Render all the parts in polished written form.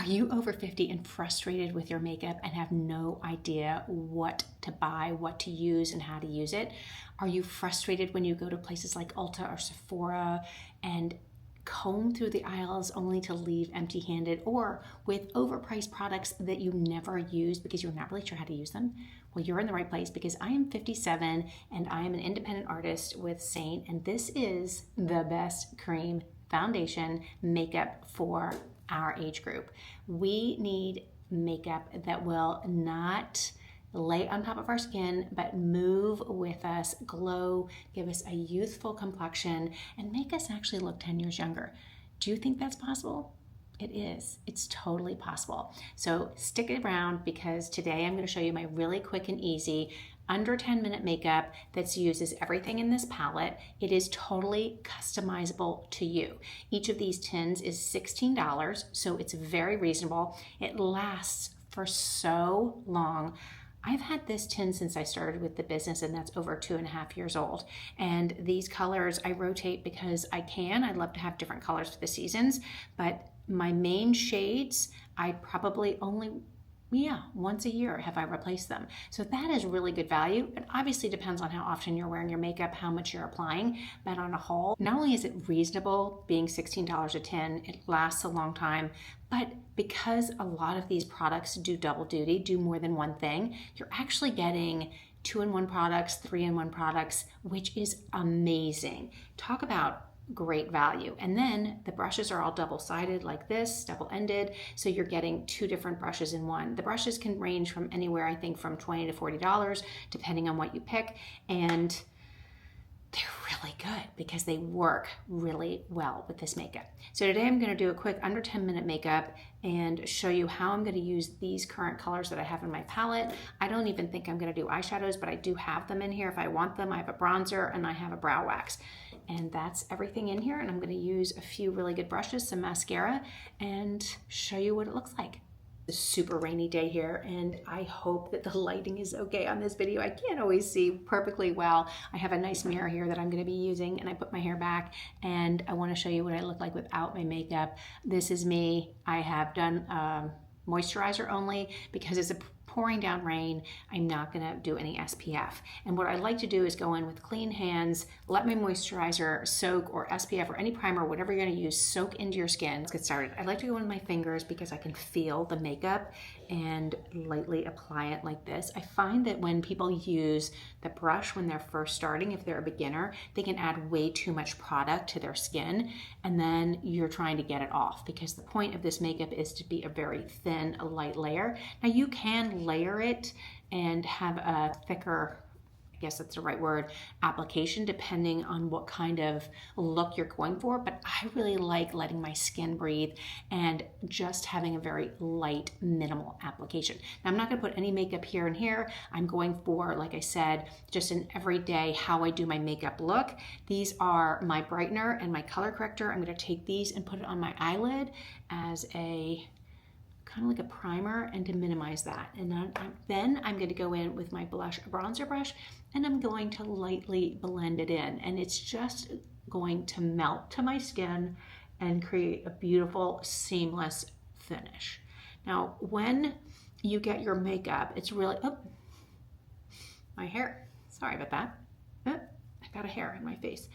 Are you over 50 and frustrated with your makeup and have no idea what to buy, what to use, and how to use it? Are you frustrated when you go to places like Ulta or Sephora and comb through the aisles only to leave empty-handed, or with overpriced products that you never use because you're not really sure how to use them? Well, you're in the right place, because I am 57 and I am an independent artist with Saint, and this is the best cream foundation makeup for our age group. We need makeup that will not lay on top of our skin, but move with us, glow, give us a youthful complexion, and make us actually look 10 years younger. Do you think that's possible? It is. It's totally possible. So stick around, because today I'm going to show you my really quick and easy under 10-minute makeup that uses everything in this palette. It is totally customizable to you. Each of these tins is $16, so it's very reasonable. It lasts for so long. I've had this tin since I started with the business, and that's over 2.5 years old. And these colors I rotate because I can. I love to have different colors for the seasons, but my main shades, I probably only once a year have I replaced them. So that is really good value. It obviously depends on how often you're wearing your makeup, how much you're applying, but on a whole, not only is it reasonable being $16 a tin, it lasts a long time, but because a lot of these products do double duty, do more than one thing, you're actually getting 2-in-1 products, 3-in-1 products, which is amazing. Talk about great value. And then the brushes are all double-sided like this, double-ended, so you're getting 2 different brushes in one. The brushes can range from anywhere, I think, from $20 to $40, depending on what you pick, and they're really good because they work really well with this makeup. So today I'm going to do a quick under 10-minute makeup and show you how I'm going to use these current colors that I have in my palette. I don't even think I'm going to do eyeshadows, but I do have them in here if I want them. I have a bronzer and I have a brow wax. And that's everything in here, and I'm going to use a few really good brushes, some mascara, and show you what it looks like. It's a super rainy day here, and I hope that the lighting is okay on this video. I can't always see perfectly well. I have a nice mirror here that I'm going to be using, and I put my hair back, and I want to show you what I look like without my makeup. This is me. I have done moisturizer only because it's a pouring down rain. I'm not gonna do any SPF. And what I like to do is go in with clean hands, let my moisturizer soak, or SPF or any primer, whatever you're gonna use, soak into your skin. Let's get started. I like to go in with my fingers because I can feel the makeup and lightly apply it like this. I find that when people use the brush when they're first starting, if they're a beginner, they can add way too much product to their skin, and then you're trying to get it off, because the point of this makeup is to be a very thin, light layer. Now you can layer it and have a thicker, I guess that's the right word, application, depending on what kind of look you're going for, but I really like letting my skin breathe and just having a very light, minimal application. Now, I'm not going to put any makeup here and here. I'm going for, like I said, just an everyday how I do my makeup look. These are my brightener and my color corrector. I'm going to take these and put it on my eyelid as a kind of like a primer, and to minimize that. And then I'm going to go in with my bronzer brush, and I'm going to lightly blend it in, and it's just going to melt to my skin and create a beautiful, seamless finish. Now, when you get your makeup, it's really, my hair, sorry about that. I got a hair in my face.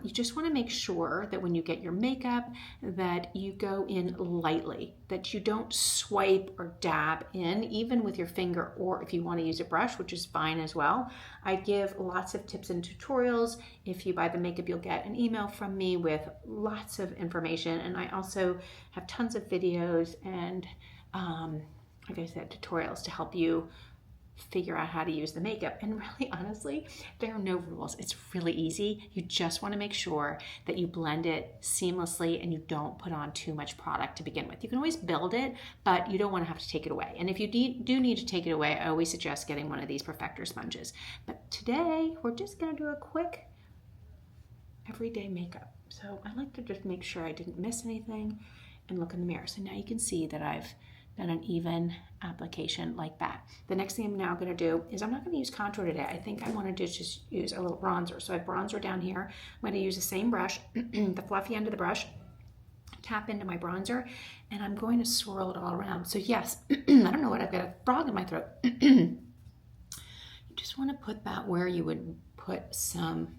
You just want to make sure that when you get your makeup that you go in lightly, that you don't swipe or dab in, even with your finger, or if you want to use a brush, which is fine as well. I give lots of tips and tutorials. If you buy the makeup, you'll get an email from me with lots of information, and I also have tons of videos and, like I said, tutorials to help you figure out how to use the makeup. And really, honestly, there are no rules. It's really easy. You just want to make sure that you blend it seamlessly and you don't put on too much product to begin with. You can always build it, but you don't want to have to take it away. And if you do need to take it away, I always suggest getting one of these Perfector sponges. But today, we're just going to do a quick everyday makeup. So I like to just make sure I didn't miss anything and look in the mirror. So now you can see that I've done an even application like that. The next thing I'm now going to do is I'm not going to use contour today. I think I want to just use a little bronzer. So I have bronzer down here. I'm going to use the same brush, the fluffy end of the brush, tap into my bronzer, and I'm going to swirl it all around. So yes, I don't know what, I've got a frog in my throat. You just want to put that where you would put some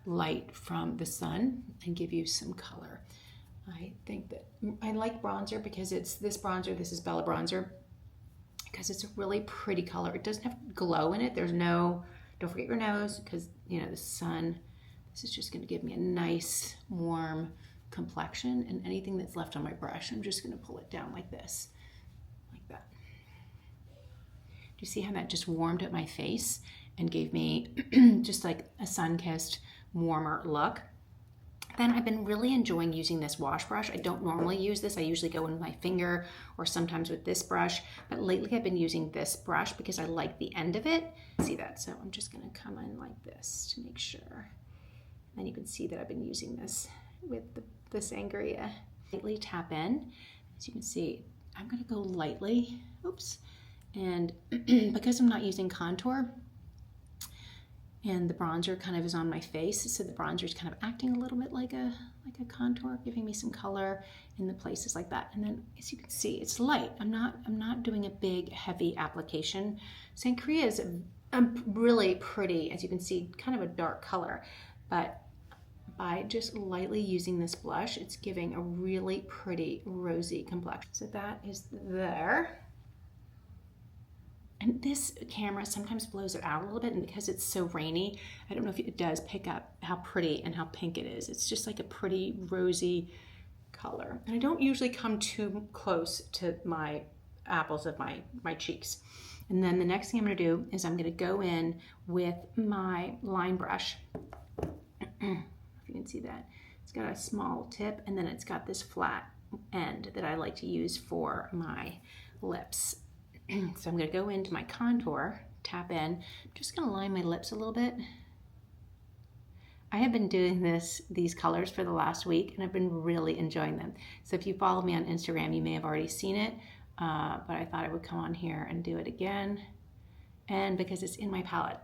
light from the sun and give you some color. I think that I like bronzer because it's this bronzer, this is Bella Bronzer, because it's a really pretty color. It doesn't have glow in it. There's no, don't forget your nose, because you know the sun, this is just going to give me a nice warm complexion, and anything that's left on my brush, I'm just going to pull it down like this, like that. Do you see how that just warmed up my face and gave me just like a sun-kissed, warmer look? Then I've been really enjoying using this wash brush. I don't normally use this. I usually go in with my finger or sometimes with this brush, but lately I've been using this brush because I like the end of it. See that? So I'm just going to come in like this to make sure. And you can see that I've been using this with the Sangria. Lightly tap in. As you can see, I'm going to go lightly. Oops. And because I'm not using contour, and the bronzer kind of is on my face, so the bronzer is kind of acting a little bit like a contour, giving me some color in the places like that. And then, as you can see, it's light. I'm not doing a big, heavy application. Sangria is a really pretty, as you can see, kind of a dark color, but by just lightly using this blush, it's giving a really pretty rosy complexion. So that is there. And this camera sometimes blows it out a little bit, and because it's so rainy, I don't know if it does pick up how pretty and how pink it is. It's just like a pretty rosy color. And I don't usually come too close to my apples of my cheeks. And then the next thing I'm gonna do is I'm gonna go in with my line brush. If you can see that. It's got a small tip, and then it's got this flat end that I like to use for my lips. So I'm going to go into my contour, tap in. I'm just going to line my lips a little bit. I have been doing these colors for the last week, and I've been really enjoying them. So if you follow me on Instagram, you may have already seen it, but I thought I would come on here and do it again. And because it's in my palette.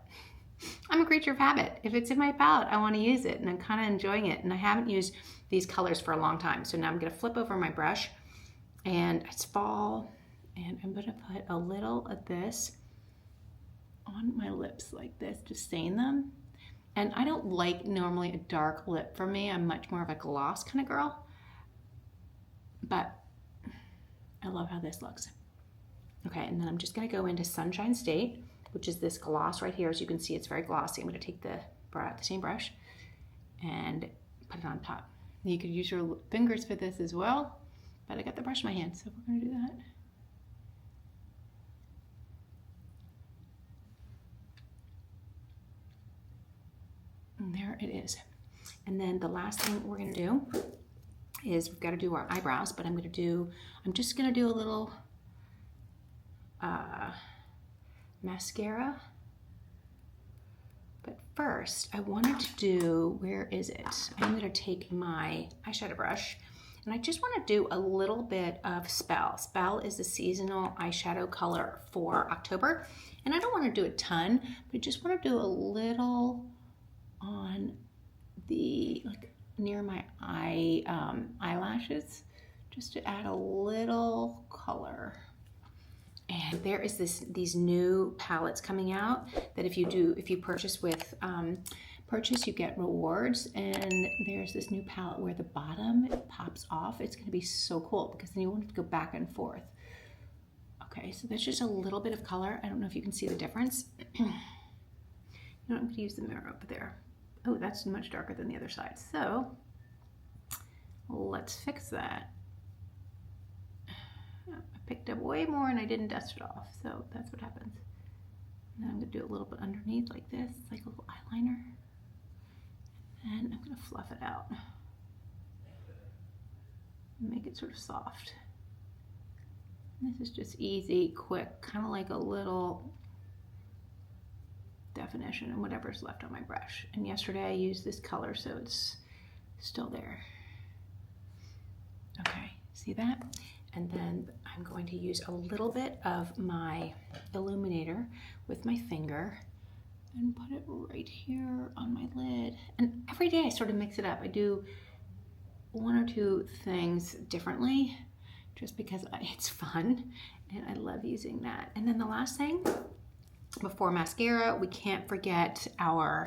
I'm a creature of habit. If it's in my palette, I want to use it, and I'm kind of enjoying it. And I haven't used these colors for a long time. So now I'm going to flip over my brush, and it's fall. And I'm going to put a little of this on my lips like this to stain them. And I don't like normally a dark lip for me. I'm much more of a gloss kind of girl. But I love how this looks. Okay, and then I'm just going to go into Sunshine State, which is this gloss right here. As you can see, it's very glossy. I'm going to take the same brush and put it on top. You could use your fingers for this as well, but I got the brush in my hand, so we're going to do that. And there it is. And then the last thing we're going to do is we've got to do our eyebrows, but I'm just going to do a little mascara. But first, I wanted to do, where is it? I'm going to take my eyeshadow brush, and I just want to do a little bit of Spell. Spell is the seasonal eyeshadow color for October, and I don't want to do a ton, but I just want to do a little on the, like, near my eyelashes, just to add a little color. And there is these new palettes coming out that if you purchase with purchase, you get rewards. And there's this new palette where the bottom pops off. It's going to be so cool because then you won't have to go back and forth. Okay, so that's just a little bit of color. I don't know if you can see the difference. You know, I'm going to use the mirror over there. Oh, that's much darker than the other side. So let's fix that. I picked up way more and I didn't dust it off, so that's what happens. And then I'm going to do a little bit underneath like this, like a little eyeliner. And I'm going to fluff it out. Make it sort of soft. And this is just easy, quick, kind of like a little definition and whatever's left on my brush. And yesterday I used this color, so it's still there. Okay, see that? And then I'm going to use a little bit of my Illuminator with my finger and put it right here on my lid. And every day I sort of mix it up. I do one or two things differently just because it's fun and I love using that. And then the last thing before mascara, we can't forget our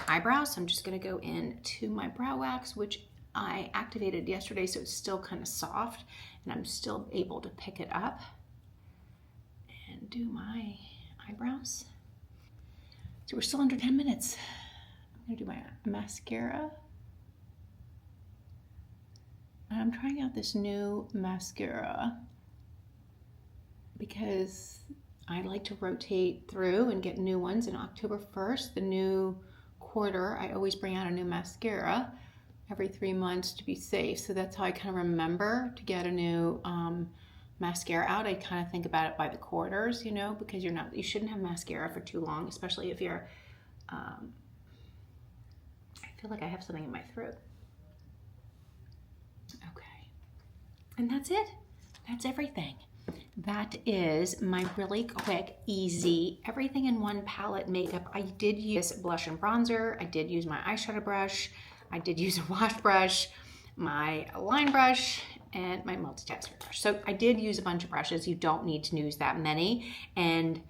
eyebrows. So I'm just gonna go into my brow wax, which I activated yesterday, so it's still kind of soft and I'm still able to pick it up and do my eyebrows. So we're still under 10 minutes. I'm gonna do my mascara. I'm trying out this new mascara because I like to rotate through and get new ones. In October 1st, the new quarter, I always bring out a new mascara every 3 months to be safe. So that's how I kind of remember to get a new mascara out. I kind of think about it by the quarters, you know, because you shouldn't have mascara for too long, especially if you're, I feel like I have something in my throat. Okay. And that's it. That's everything. That is my really quick, easy, everything in one palette makeup. I did use blush and bronzer. I did use my eyeshadow brush. I did use a wash brush, my line brush, and my multitasker brush. So I did use a bunch of brushes. You don't need to use that many. And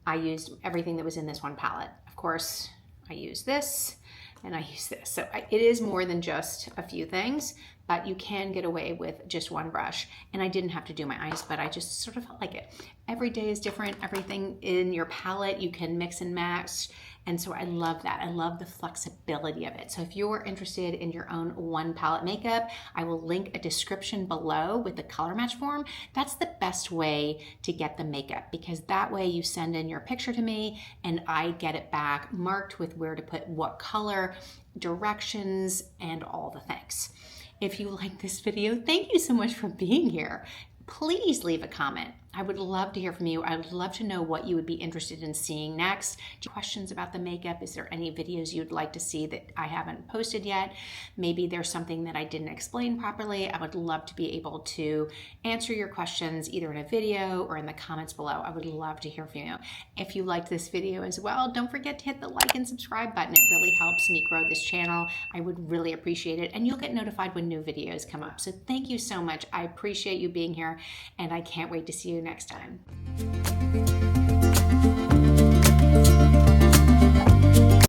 I used everything that was in this one palette. Of course, I use this and I use this. So it is more than just a few things, but you can get away with just one brush. And I didn't have to do my eyes, but I just sort of felt like it. Every day is different. Everything in your palette, you can mix and match. And so I love that. I love the flexibility of it. So if you're interested in your own one palette makeup, I will link a description below with the color match form. That's the best way to get the makeup because that way you send in your picture to me and I get it back marked with where to put what color, directions, and all the things. If you like this video, thank you so much for being here. Please leave a comment. I would love to hear from you. I would love to know what you would be interested in seeing next. Questions about the makeup? Is there any videos you'd like to see that I haven't posted yet? Maybe there's something that I didn't explain properly. I would love to be able to answer your questions either in a video or in the comments below. I would love to hear from you. If you liked this video as well, don't forget to hit the like and subscribe button. It really helps me grow this channel. I would really appreciate it. And you'll get notified when new videos come up. So thank you so much. I appreciate you being here and I can't wait to see you next time.